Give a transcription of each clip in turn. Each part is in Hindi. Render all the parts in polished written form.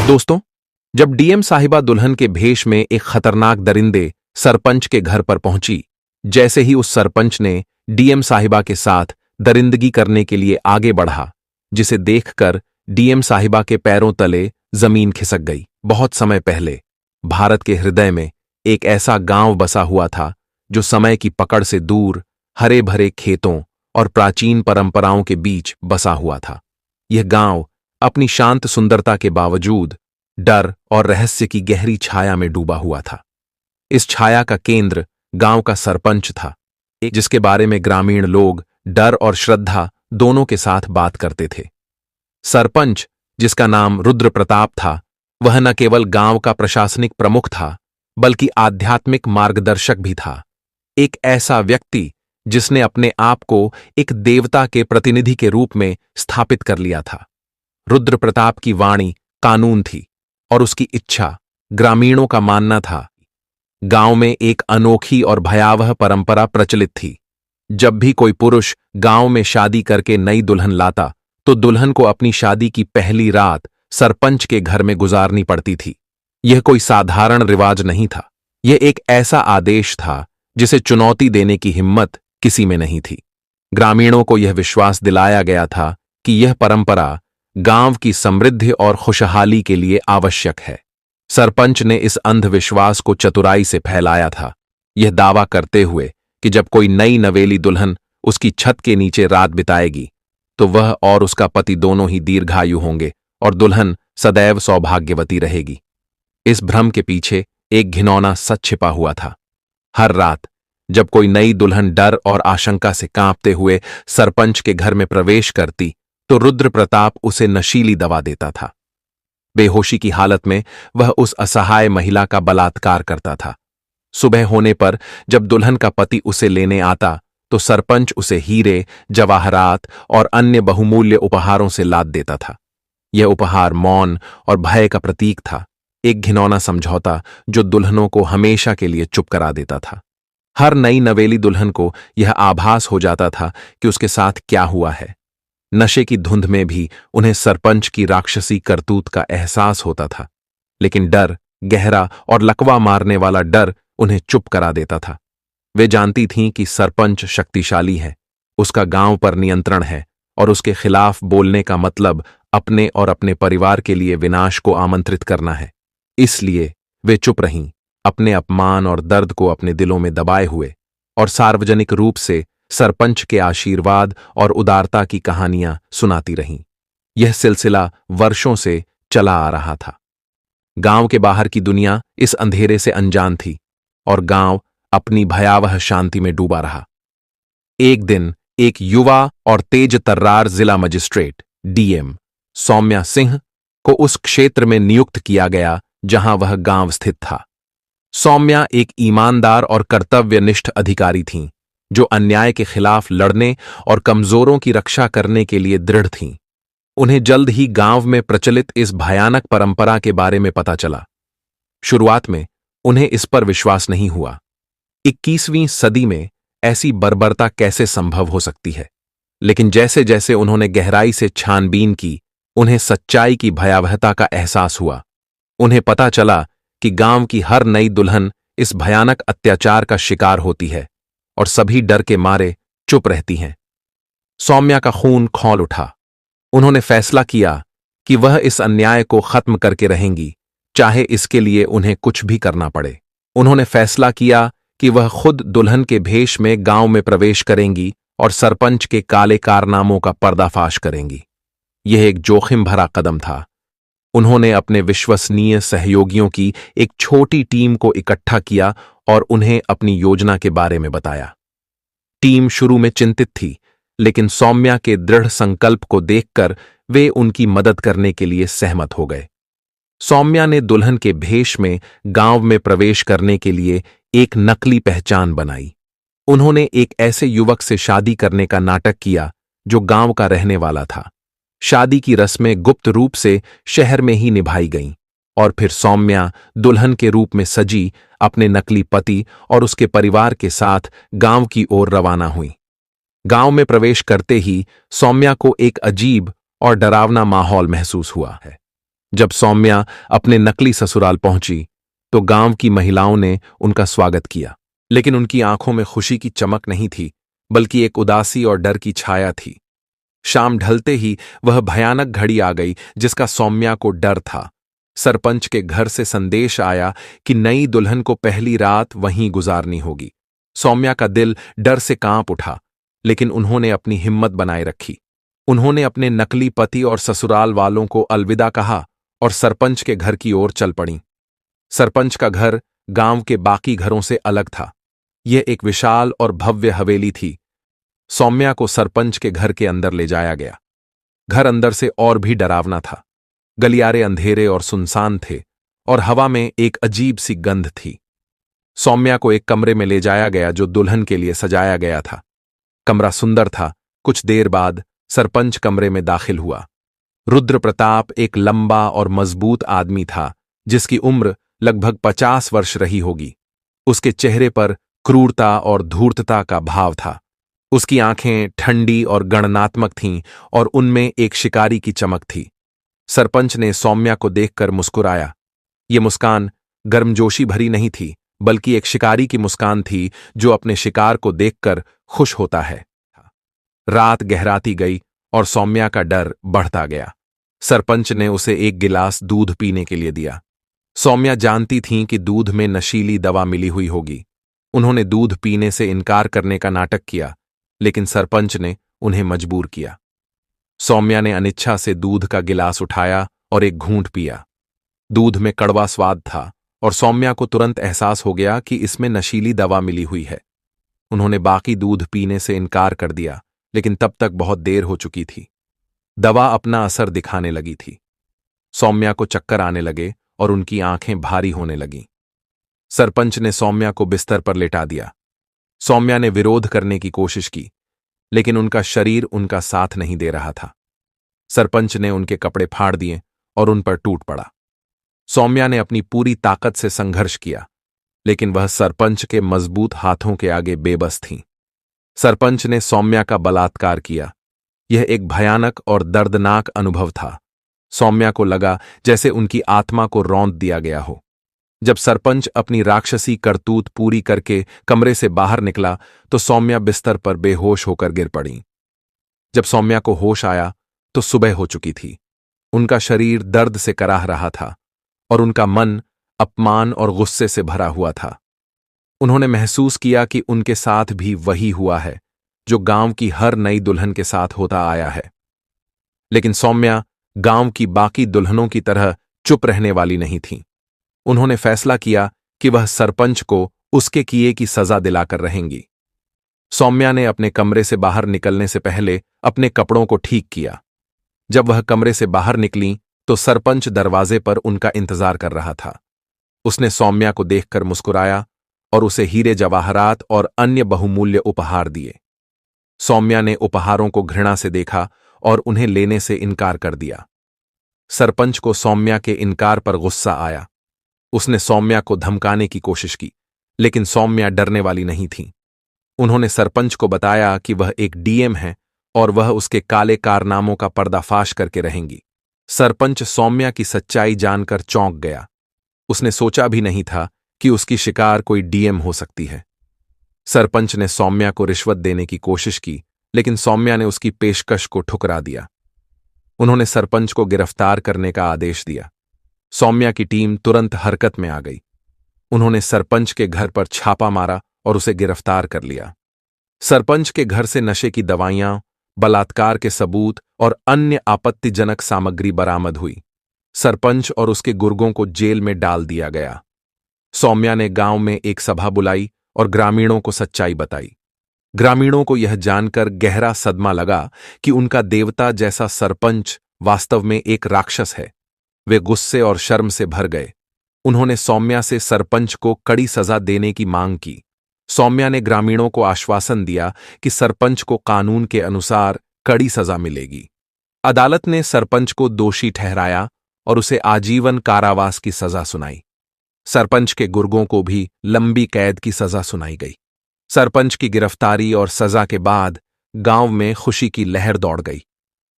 दोस्तों, जब डीएम साहिबा दुल्हन के भेष में एक खतरनाक दरिंदे सरपंच के घर पर पहुंची, जैसे ही उस सरपंच ने डीएम साहिबा के साथ दरिंदगी करने के लिए आगे बढ़ा, जिसे देखकर डीएम साहिबा के पैरों तले जमीन खिसक गई। बहुत समय पहले भारत के हृदय में एक ऐसा गांव बसा हुआ था जो समय की पकड़ से दूर हरे भरे खेतों और प्राचीन परंपराओं के बीच बसा हुआ था। यह गांव अपनी शांत सुंदरता के बावजूद डर और रहस्य की गहरी छाया में डूबा हुआ था। इस छाया का केंद्र गांव का सरपंच था, जिसके बारे में ग्रामीण लोग डर और श्रद्धा दोनों के साथ बात करते थे। सरपंच, जिसका नाम रुद्र प्रताप था, वह न केवल गांव का प्रशासनिक प्रमुख था, बल्कि आध्यात्मिक मार्गदर्शक भी था। एक ऐसा व्यक्ति जिसने अपने आप को एक देवता के प्रतिनिधि के रूप में स्थापित कर लिया था। रुद्र प्रताप की वाणी कानून थी और उसकी इच्छा ग्रामीणों का मानना था। गांव में एक अनोखी और भयावह परंपरा प्रचलित थी। जब भी कोई पुरुष गांव में शादी करके नई दुल्हन लाता, तो दुल्हन को अपनी शादी की पहली रात सरपंच के घर में गुजारनी पड़ती थी। यह कोई साधारण रिवाज नहीं था, यह एक ऐसा आदेश था जिसे चुनौती देने की हिम्मत किसी में नहीं थी। ग्रामीणों को यह विश्वास दिलाया गया था कि यह परंपरा गांव की समृद्धि और खुशहाली के लिए आवश्यक है। सरपंच ने इस अंधविश्वास को चतुराई से फैलाया था, यह दावा करते हुए कि जब कोई नई नवेली दुल्हन उसकी छत के नीचे रात बिताएगी, तो वह और उसका पति दोनों ही दीर्घायु होंगे और दुल्हन सदैव सौभाग्यवती रहेगी। इस भ्रम के पीछे एक घिनौना सच छिपा हुआ था। हर रात जब कोई नई दुल्हन डर और आशंका से कांपते हुए सरपंच के घर में प्रवेश करती, तो रुद्र प्रताप उसे नशीली दवा देता था। बेहोशी की हालत में वह उस असहाय महिला का बलात्कार करता था। सुबह होने पर जब दुल्हन का पति उसे लेने आता, तो सरपंच उसे हीरे, जवाहरात और अन्य बहुमूल्य उपहारों से लाद देता था। यह उपहार मौन और भय का प्रतीक था, एक घिनौना समझौता जो दुल्हनों को हमेशा के लिए चुप करा देता था। हर नई नवेली दुल्हन को यह आभास हो जाता था कि उसके साथ क्या हुआ है। नशे की धुंध में भी उन्हें सरपंच की राक्षसी करतूत का एहसास होता था, लेकिन डर, गहरा और लकवा मारने वाला डर उन्हें चुप करा देता था। वे जानती थीं कि सरपंच शक्तिशाली है, उसका गांव पर नियंत्रण है और उसके खिलाफ बोलने का मतलब अपने और अपने परिवार के लिए विनाश को आमंत्रित करना है। इसलिए वे चुप रहीं, अपने अपमान और दर्द को अपने दिलों में दबाए हुए, और सार्वजनिक रूप से सरपंच के आशीर्वाद और उदारता की कहानियां सुनाती रहीं। यह सिलसिला वर्षों से चला आ रहा था। गांव के बाहर की दुनिया इस अंधेरे से अनजान थी और गांव अपनी भयावह शांति में डूबा रहा। एक दिन एक युवा और तेज तर्रार जिला मजिस्ट्रेट डीएम सौम्या सिंह को उस क्षेत्र में नियुक्त किया गया जहां वह गांव स्थित था। सौम्या एक ईमानदार और कर्तव्यनिष्ठ अधिकारी थीं, जो अन्याय के खिलाफ लड़ने और कमजोरों की रक्षा करने के लिए दृढ़ थीं। उन्हें जल्द ही गांव में प्रचलित इस भयानक परंपरा के बारे में पता चला। शुरुआत में उन्हें इस पर विश्वास नहीं हुआ। 21वीं सदी में ऐसी बर्बरता कैसे संभव हो सकती है? लेकिन जैसे जैसे उन्होंने गहराई से छानबीन की, उन्हें सच्चाई की भयावहता का एहसास हुआ। उन्हें पता चला कि गांव की हर नई दुल्हन इस भयानक अत्याचार का शिकार होती है और सभी डर के मारे चुप रहती हैं। सौम्या का खून खौल उठा। उन्होंने फैसला किया कि वह इस अन्याय को खत्म करके रहेंगी, चाहे इसके लिए उन्हें कुछ भी करना पड़े। उन्होंने फैसला किया कि वह खुद दुल्हन के भेष में गांव में प्रवेश करेंगी और सरपंच के काले कारनामों का पर्दाफाश करेंगी। यह एक जोखिम भरा कदम था। उन्होंने अपने विश्वसनीय सहयोगियों की एक छोटी टीम को इकट्ठा किया और उन्हें अपनी योजना के बारे में बताया। टीम शुरू में चिंतित थी, लेकिन सौम्या के दृढ़ संकल्प को देखकर वे उनकी मदद करने के लिए सहमत हो गए। सौम्या ने दुल्हन के भेष में गांव में प्रवेश करने के लिए एक नकली पहचान बनाई। उन्होंने एक ऐसे युवक से शादी करने का नाटक किया जो गांव का रहने वाला था। शादी की रस्में गुप्त रूप से शहर में ही निभाई गईं, और फिर सौम्या दुल्हन के रूप में सजी अपने नकली पति और उसके परिवार के साथ गांव की ओर रवाना हुई। गांव में प्रवेश करते ही सौम्या को एक अजीब और डरावना माहौल महसूस हुआ है। जब सौम्या अपने नकली ससुराल पहुंची तो गांव की महिलाओं ने उनका स्वागत किया, लेकिन उनकी आंखों में खुशी की चमक नहीं थी, बल्कि एक उदासी और डर की छाया थी। शाम ढलते ही वह भयानक घड़ी आ गई जिसका सौम्या को डर था। सरपंच के घर से संदेश आया कि नई दुल्हन को पहली रात वहीं गुजारनी होगी। सौम्या का दिल डर से कांप उठा, लेकिन उन्होंने अपनी हिम्मत बनाए रखी। उन्होंने अपने नकली पति और ससुराल वालों को अलविदा कहा और सरपंच के घर की ओर चल पड़ी। सरपंच का घर गांव के बाकी घरों से अलग था। यह एक विशाल और भव्य हवेली थी। सौम्या को सरपंच के घर के अंदर ले जाया गया। घर अंदर से और भी डरावना था। गलियारे अंधेरे और सुनसान थे और हवा में एक अजीब सी गंध थी। सौम्या को एक कमरे में ले जाया गया जो दुल्हन के लिए सजाया गया था। कमरा सुंदर था। कुछ देर बाद सरपंच कमरे में दाखिल हुआ। रुद्र प्रताप एक लंबा और मजबूत आदमी था जिसकी उम्र लगभग 50 वर्ष रही होगी। उसके चेहरे पर क्रूरता और धूर्तता का भाव था। उसकी आंखें ठंडी और गणनात्मक थीं और उनमें एक शिकारी की चमक थी। सरपंच ने सौम्या को देखकर मुस्कुराया। ये मुस्कान गर्मजोशी भरी नहीं थी, बल्कि एक शिकारी की मुस्कान थी जो अपने शिकार को देखकर खुश होता है। रात गहराती गई और सौम्या का डर बढ़ता गया। सरपंच ने उसे एक गिलास दूध पीने के लिए दिया। सौम्या जानती थीं कि दूध में नशीली दवा मिली हुई होगी। उन्होंने दूध पीने से इनकार करने का नाटक किया, लेकिन सरपंच ने उन्हें मजबूर किया। सौम्या ने अनिच्छा से दूध का गिलास उठाया और एक घूंट पिया। दूध में कड़वा स्वाद था और सौम्या को तुरंत एहसास हो गया कि इसमें नशीली दवा मिली हुई है। उन्होंने बाकी दूध पीने से इनकार कर दिया, लेकिन तब तक बहुत देर हो चुकी थी। दवा अपना असर दिखाने लगी थी। सौम्या को चक्कर आने लगे और उनकी आंखें भारी होने लगीं। सरपंच ने सौम्या को बिस्तर पर लेटा दिया। सौम्या ने विरोध करने की कोशिश की, लेकिन उनका शरीर उनका साथ नहीं दे रहा था। सरपंच ने उनके कपड़े फाड़ दिए और उन पर टूट पड़ा। सौम्या ने अपनी पूरी ताकत से संघर्ष किया, लेकिन वह सरपंच के मजबूत हाथों के आगे बेबस थीं। सरपंच ने सौम्या का बलात्कार किया। यह एक भयानक और दर्दनाक अनुभव था। सौम्या को लगा जैसे उनकी आत्मा को रौंद दिया गया हो। जब सरपंच अपनी राक्षसी करतूत पूरी करके कमरे से बाहर निकला तो सौम्या बिस्तर पर बेहोश होकर गिर पड़ी। जब सौम्या को होश आया तो सुबह हो चुकी थी। उनका शरीर दर्द से कराह रहा था और उनका मन अपमान और गुस्से से भरा हुआ था। उन्होंने महसूस किया कि उनके साथ भी वही हुआ है जो गांव की हर नई दुल्हन के साथ होता आया है। लेकिन सौम्या गांव की बाकी दुल्हनों की तरह चुप रहने वाली नहीं थी। उन्होंने फैसला किया कि वह सरपंच को उसके किए की सजा दिलाकर रहेंगी। सौम्या ने अपने कमरे से बाहर निकलने से पहले अपने कपड़ों को ठीक किया। जब वह कमरे से बाहर निकलीं तो सरपंच दरवाजे पर उनका इंतजार कर रहा था। उसने सौम्या को देखकर मुस्कुराया और उसे हीरे जवाहरात और अन्य बहुमूल्य उपहार दिए। सौम्या ने उपहारों को घृणा से देखा और उन्हें लेने से इनकार कर दिया। सरपंच को सौम्या के इनकार पर गुस्सा आया। उसने सौम्या को धमकाने की कोशिश की, लेकिन सौम्या डरने वाली नहीं थी। उन्होंने सरपंच को बताया कि वह एक डीएम है और वह उसके काले कारनामों का पर्दाफाश करके रहेंगी। सरपंच सौम्या की सच्चाई जानकर चौंक गया। उसने सोचा भी नहीं था कि उसकी शिकार कोई डीएम हो सकती है। सरपंच ने सौम्या को रिश्वत देने की कोशिश की, लेकिन सौम्या ने उसकी पेशकश को ठुकरा दिया। उन्होंने सरपंच को गिरफ्तार करने का आदेश दिया। सौम्या की टीम तुरंत हरकत में आ गई। उन्होंने सरपंच के घर पर छापा मारा और उसे गिरफ्तार कर लिया। सरपंच के घर से नशे की दवाइयां, बलात्कार के सबूत और अन्य आपत्तिजनक सामग्री बरामद हुई। सरपंच और उसके गुर्गों को जेल में डाल दिया गया। सौम्या ने गांव में एक सभा बुलाई और ग्रामीणों को सच्चाई बताई। ग्रामीणों को यह जानकर गहरा सदमा लगा कि उनका देवता जैसा सरपंच वास्तव में एक राक्षस है। वे गुस्से और शर्म से भर गए। उन्होंने सौम्या से सरपंच को कड़ी सजा देने की मांग की। सौम्या ने ग्रामीणों को आश्वासन दिया कि सरपंच को कानून के अनुसार कड़ी सजा मिलेगी। अदालत ने सरपंच को दोषी ठहराया और उसे आजीवन कारावास की सजा सुनाई। सरपंच के गुर्गों को भी लंबी कैद की सजा सुनाई गई। सरपंच की गिरफ्तारी और सजा के बाद गांव में खुशी की लहर दौड़ गई।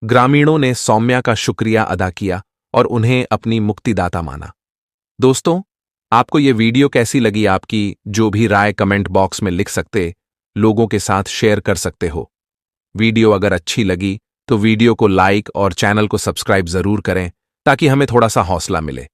ग्रामीणों ने सौम्या का शुक्रिया अदा किया और उन्हें अपनी मुक्तिदाता माना। दोस्तों, आपको ये वीडियो कैसी लगी? आपकी जो भी राय कमेंट बॉक्स में लिख सकते, लोगों के साथ शेयर कर सकते हो। वीडियो अगर अच्छी लगी तो वीडियो को लाइक और चैनल को सब्सक्राइब जरूर करें ताकि हमें थोड़ा सा हौसला मिले।